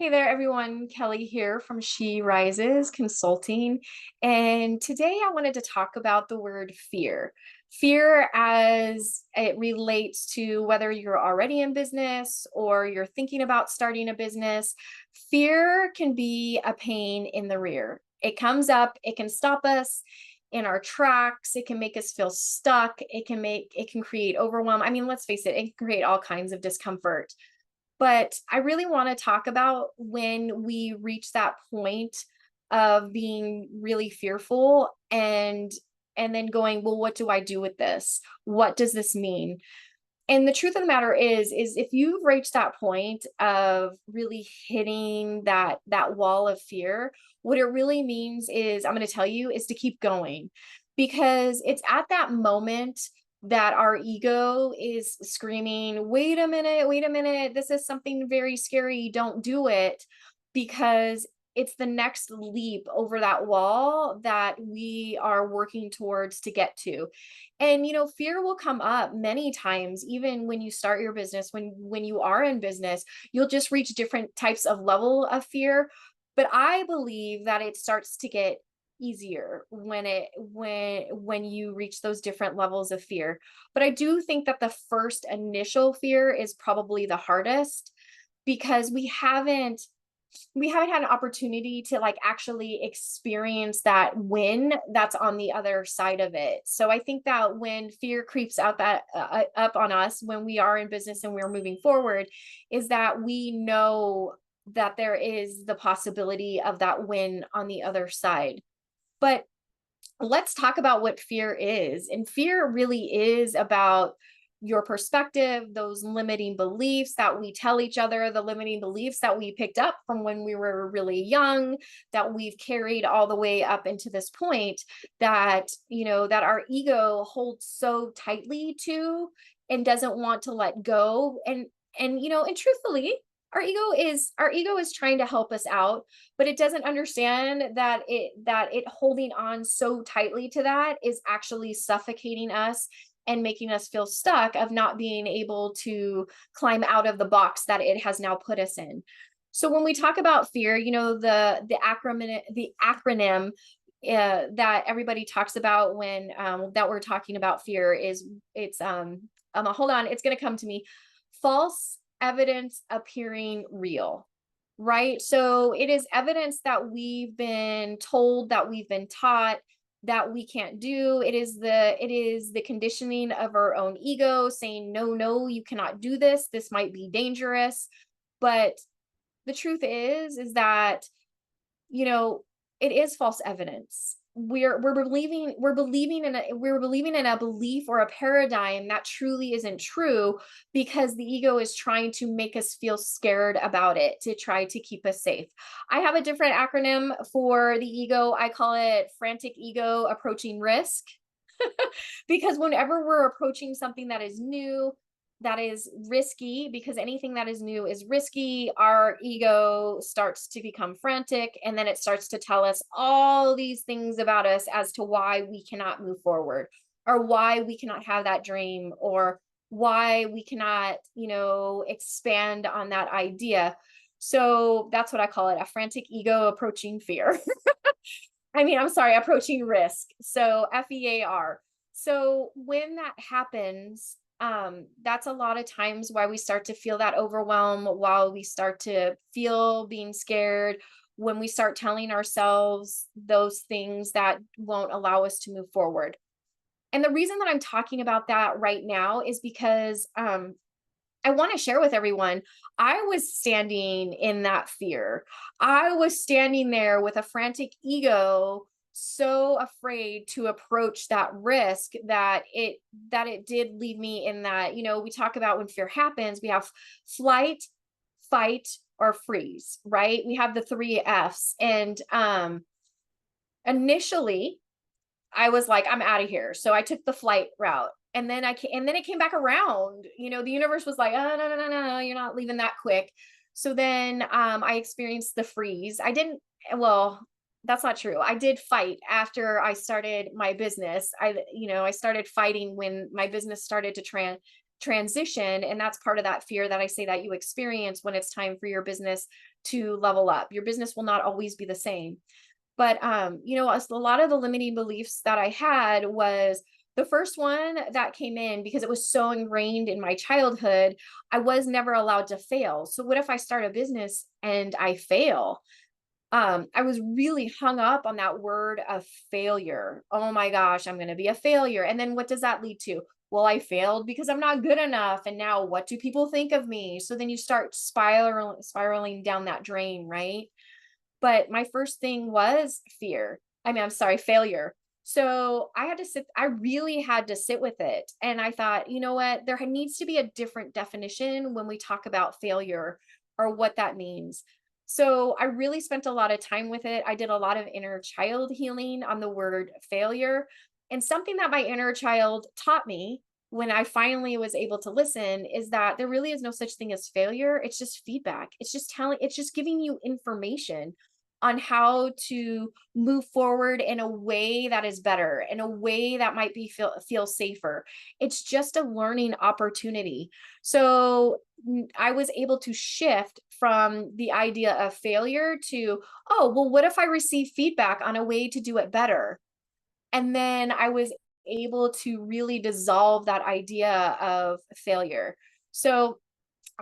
Hey there, everyone. Kelly here from She Rises Consulting. And today I wanted to talk about the word fear. Fear as it relates to whether you're already in business or you're thinking about starting a business. Fear can be a pain in the rear. It comes up, it can stop us in our tracks, it can make us feel stuck, it can create overwhelm. I mean, let's face it, it can create all kinds of discomfort. But I really want to talk about when we reach that point of being really fearful and then going, well, what do I do with this? What does this mean? And the truth of the matter is if you've reached that point of really hitting that wall of fear, what it really means is, I'm going to tell you, is to keep going, because it's at that moment that our ego is screaming, wait a minute, this is something very scary, don't do it, because it's the next leap over that wall that we are working towards to get to. And fear will come up many times, even when you start your business, when you are in business, you'll just reach different types of level of fear. But I believe that it starts to get easier when you reach those different levels of fear. But I do think that the first initial fear is probably the hardest, because we haven't had an opportunity to like actually experience that win that's on the other side of it. So I think that when fear creeps out that up on us when we are in business and we're moving forward, is that we know that there is the possibility of that win on the other side. But let's talk about what fear is. And fear really is about your perspective, those limiting beliefs that we tell each other, the limiting beliefs that we picked up from when we were really young, that we've carried all the way up into this point, that our ego holds so tightly to and doesn't want to let go. And truthfully, our ego is trying to help us out, but it doesn't understand that it holding on so tightly to that is actually suffocating us and making us feel stuck of not being able to climb out of the box that it has now put us in. So when we talk about fear, the acronym that everybody talks about when that we're talking about fear is it's hold on, it's going to come to me. False evidence appearing real. Right? So it is evidence that we've been told, that we've been taught, that we can't do. It is the conditioning of our own ego saying, no, no, you cannot do this. This might be dangerous. But the truth is that, you know, it is false evidence. We're believing in a belief or a paradigm that truly isn't true, because the ego is trying to make us feel scared about it, to try to keep us safe. I have a different acronym for the ego. I call it frantic ego approaching risk. Because whenever we're approaching something that is new, that is risky, because anything that is new is risky, our ego starts to become frantic, and then it starts to tell us all these things about us as to why we cannot move forward, or why we cannot have that dream, or why we cannot, expand on that idea. So that's what I call it, a frantic ego approaching fear. I mean, I'm sorry, approaching risk. So FEAR. So when that happens, that's a lot of times why we start to feel that overwhelm, while we start to feel being scared, when we start telling ourselves those things that won't allow us to move forward. And the reason that I'm talking about that right now is because I want to share with everyone, I was standing in that fear. I was standing there with a frantic ego, so afraid to approach that risk that it did leave me in that, we talk about when fear happens, we have flight, fight, or freeze, right? We have the three F's. And initially I was like, I'm out of here. So I took the flight route. And then it came back around. The universe was like, oh, no, no, no, no, no, you're not leaving that quick. So then I experienced the freeze. I didn't, well, that's not true. I did fight after I started my business. I started fighting when my business started to transition. And that's part of that fear that I say that you experience when it's time for your business to level up. Your business will not always be the same. But a lot of the limiting beliefs that I had was the first one that came in because it was so ingrained in my childhood. I was never allowed to fail. So what if I start a business and I fail? I was really hung up on that word of failure. Oh my gosh, I'm going to be a failure. And then what does that lead to? Well, I failed because I'm not good enough. And now what do people think of me? So then you start spiraling down that drain, right? But my first thing was fear. I'm sorry, failure. So I really had to sit with it. And I thought, you know what? There needs to be a different definition when we talk about failure or what that means. So I really spent a lot of time with it. I did a lot of inner child healing on the word failure. And something that my inner child taught me when I finally was able to listen is that there really is no such thing as failure. It's just feedback. It's just giving you information on how to move forward in a way that is better, in a way that might feel safer. It's just a learning opportunity. So I was able to shift from the idea of failure to, oh, well, what if I receive feedback on a way to do it better? And then I was able to really dissolve that idea of failure. So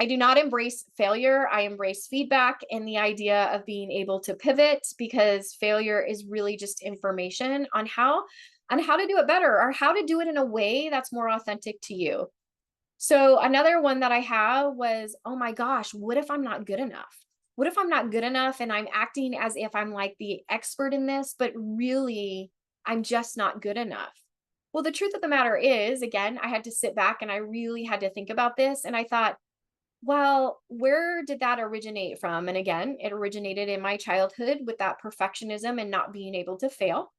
I do not embrace failure. I embrace feedback and the idea of being able to pivot, because failure is really just information on how to do it better or how to do it in a way that's more authentic to you. So another one that I have was, oh my gosh, what if I'm not good enough? What if I'm not good enough and I'm acting as if I'm like the expert in this, but really I'm just not good enough? Well, the truth of the matter is, again, I had to sit back and I really had to think about this. And I thought, well, where did that originate from? And again, it originated in my childhood with that perfectionism and not being able to fail.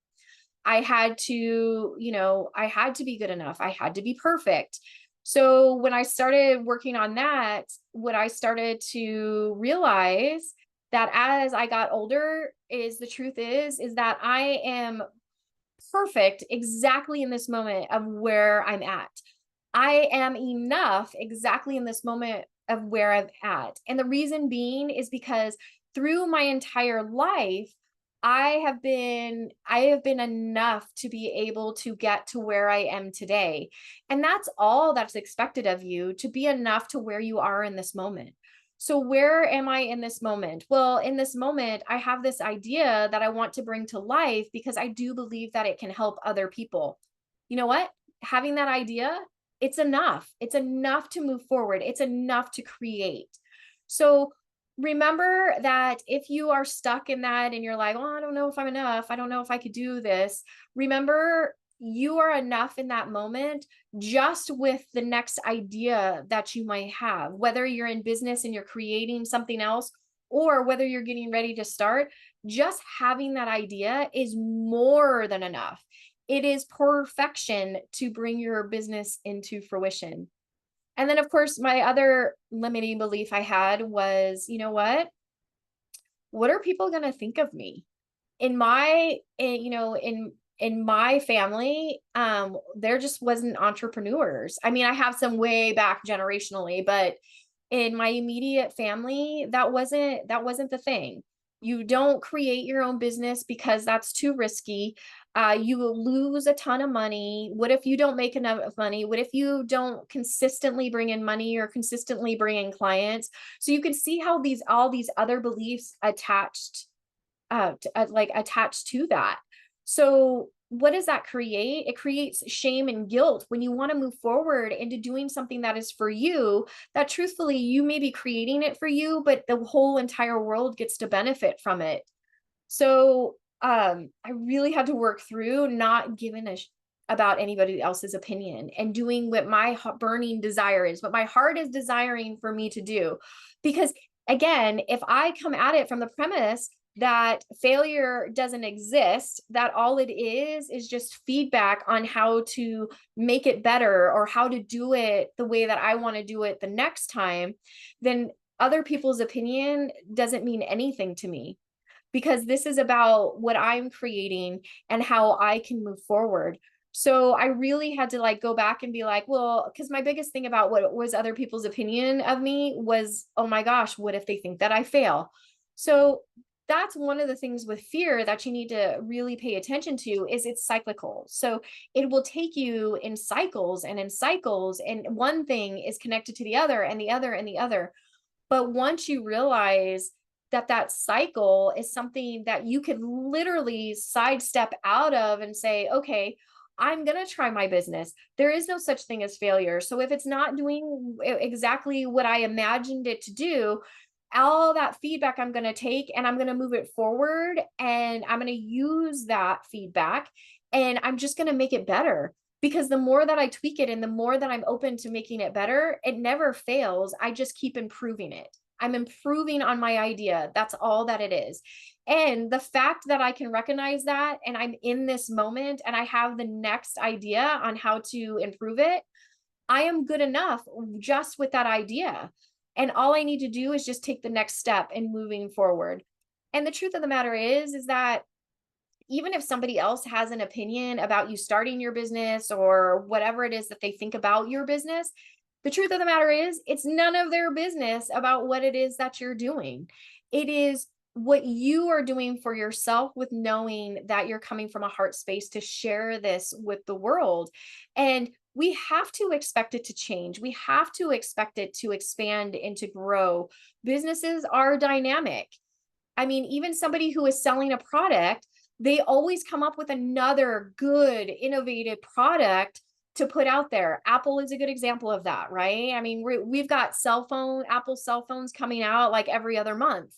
I had to be good enough. I had to be perfect. So when I started working on that, what I started to realize that as I got older is the truth is that I am perfect exactly in this moment of where I'm at. I am enough exactly in this moment of where I'm at. And the reason being is because through my entire life, I have been enough to be able to get to where I am today. And that's all that's expected of you, to be enough to where you are in this moment. So where am I in this moment? Well, in this moment, I have this idea that I want to bring to life because I do believe that it can help other people. You know what? Having that idea, it's enough. It's enough to move forward. It's enough to create. So remember that if you are stuck in that and you're like, oh, I don't know if I'm enough. I don't know if I could do this. Remember, you are enough in that moment just with the next idea that you might have, whether you're in business and you're creating something else, or whether you're getting ready to start, just having that idea is more than enough. It is perfection to bring your business into fruition. And then, of course, my other limiting belief I had was, you know what? What are people going to think of me? In my family, there just wasn't entrepreneurs. I mean, I have some way back generationally, but in my immediate family, that wasn't the thing. You don't create your own business because that's too risky. You will lose a ton of money. What if you don't make enough money? What if you don't consistently bring in money or consistently bring in clients? So you can see how all these other beliefs attached to that. So what does that create? It creates shame and guilt when you want to move forward into doing something that is for you, that truthfully you may be creating it for you, but the whole entire world gets to benefit from it. So I really had to work through not giving about anybody else's opinion and doing what my burning desire is, what my heart is desiring for me to do. Because again, if I come at it from the premise that failure doesn't exist, that all it is just feedback on how to make it better or how to do it the way that I want to do it the next time, then other people's opinion doesn't mean anything to me, because this is about what I'm creating and how I can move forward. So I really had to like go back and be like, well, because my biggest thing about what was other people's opinion of me was, oh my gosh, what if they think that I fail? So that's one of the things with fear that you need to really pay attention to is it's cyclical. So it will take you in cycles and in cycles, and one thing is connected to the other and the other and the other. But once you realize that that cycle is something that you could literally sidestep out of and say, okay, I'm going to try my business. There is no such thing as failure. So if it's not doing exactly what I imagined it to do, all that feedback I'm going to take and I'm going to move it forward and I'm going to use that feedback and I'm just going to make it better. Because the more that I tweak it and the more that I'm open to making it better, it never fails. I just keep improving it. I'm improving on my idea. That's all that it is. And the fact that I can recognize that and I'm in this moment and I have the next idea on how to improve it, I am good enough just with that idea. And all I need to do is just take the next step in moving forward. And the truth of the matter is that even if somebody else has an opinion about you starting your business or whatever it is that they think about your business, the truth of the matter is it's none of their business about what it is that you're doing. It is what you are doing for yourself with knowing that you're coming from a heart space to share this with the world. And we have to expect it to change. We have to expect it to expand and to grow. Businesses are dynamic. I mean, even somebody who is selling a product, they always come up with another good, innovative product to put out there. Apple is a good example of that, right? I mean, we've got Apple cell phones coming out like every other month.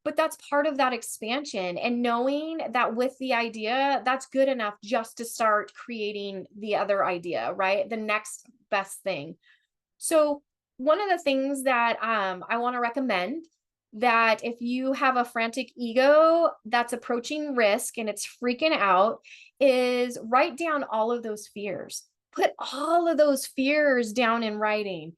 But that's part of that expansion and knowing that with the idea, that's good enough just to start creating the other idea, right? The next best thing. So one of the things that I want to recommend that if you have a frantic ego that's approaching risk and it's freaking out is write down all of those fears. Put all of those fears down in writing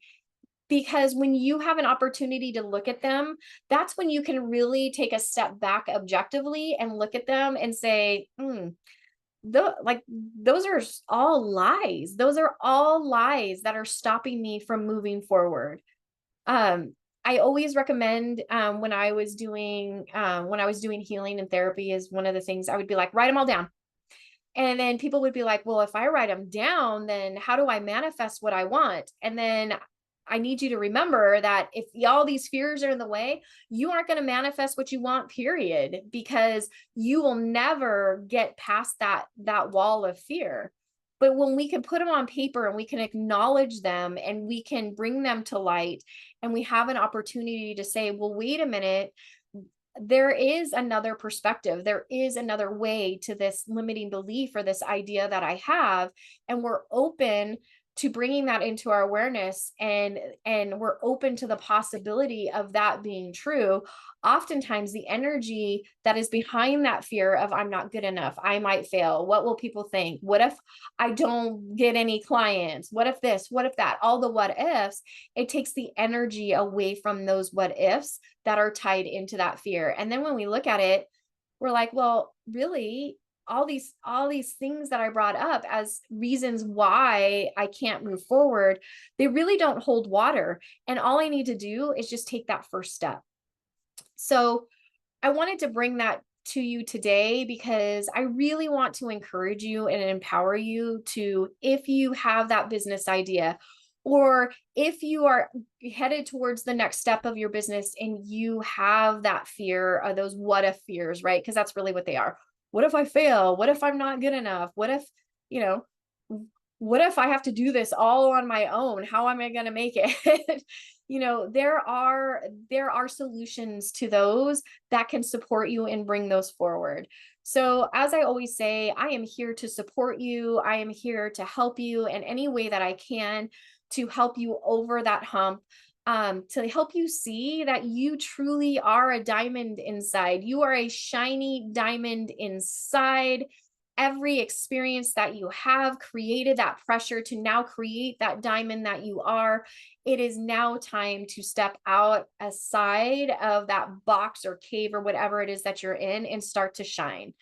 because when you have an opportunity to look at them, that's when you can really take a step back objectively and look at them and say, those are all lies. Those are all lies that are stopping me from moving forward. I always recommend when I was doing healing and therapy is one of the things I would be like, write them all down. And then people would be like, well, if I write them down, then how do I manifest what I want? And then I need you to remember that if all these fears are in the way, you aren't going to manifest what you want, period, because you will never get past that wall of fear. But when we can put them on paper and we can acknowledge them and we can bring them to light and we have an opportunity to say, well, wait a minute, there is another perspective. There is another way to this limiting belief or this idea that I have. And we're open to bringing that into our awareness and we're open to the possibility of that being true. Oftentimes the energy that is behind that fear of I'm not good enough, I might fail, what will people think, what if I don't get any clients, what if this, what if that, all the what ifs, it takes the energy away from those what ifs that are tied into that fear. And then when we look at it, we're like, well, really, all these things that I brought up as reasons why I can't move forward, they really don't hold water. And all I need to do is just take that first step. So I wanted to bring that to you today because I really want to encourage you and empower you to, if you have that business idea, or if you are headed towards the next step of your business and you have that fear of those what if fears, right? Because that's really what they are. What if I fail? What if I'm not good enough? What if, you know, what if I have to do this all on my own? How am I going to make it? There are solutions to those that can support you and bring those forward. So as I always say, I am here to support you. I am here to help you in any way that I can to help you over that hump, to help you see that you truly are a diamond inside. You are a shiny diamond inside. Every experience that you have created that pressure to now create that diamond that you are. It is now time to step out aside of that box or cave or whatever it is that you're in and start to shine.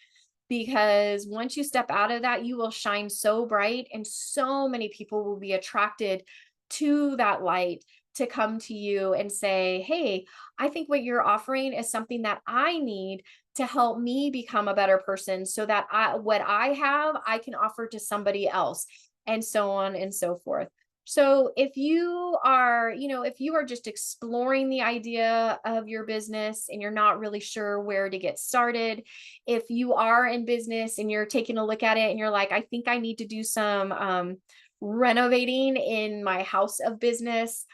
because once you step out of that, you will shine so bright, and so many people will be attracted to that light to come to you and say, hey, I think what you're offering is something that I need to help me become a better person, so that what I have, I can offer to somebody else, and so on and so forth. So if you are, if you are just exploring the idea of your business and you're not really sure where to get started, if you are in business and you're taking a look at it and you're like, I think I need to do some renovating in my house of business,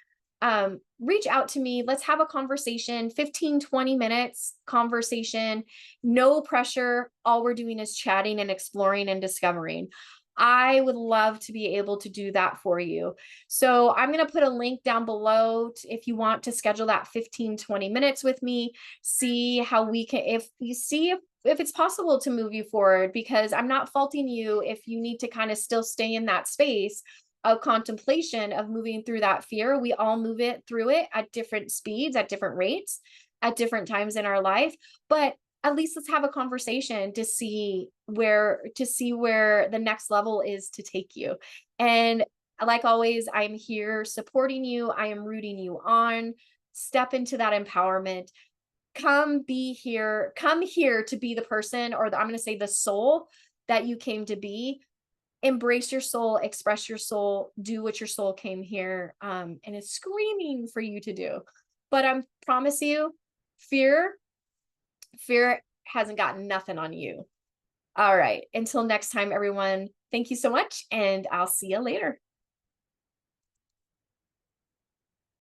reach out to me. Let's have a conversation, 15-20 minutes conversation, no pressure. All we're doing is chatting and exploring and discovering. I would love to be able to do that for you. So I'm going to put a link down below if you want to schedule that 15-20 minutes with me, see how we can, if you see if it's possible to move you forward, because I'm not faulting you if you need to kind of still stay in that space of contemplation of moving through that fear. We all move through it at different speeds, at different rates, at different times in our life. But at least let's have a conversation to see where the next level is to take you. And like always, I'm here supporting you. I am rooting you on. Step into that empowerment. Come here to be the person, or I'm going to say the soul that you came to be. Embrace your soul, express your soul, do what your soul came here and is screaming for you to do. But I promise you, fear hasn't got nothing on you. All right. Until next time, everyone, thank you so much, and I'll see you later.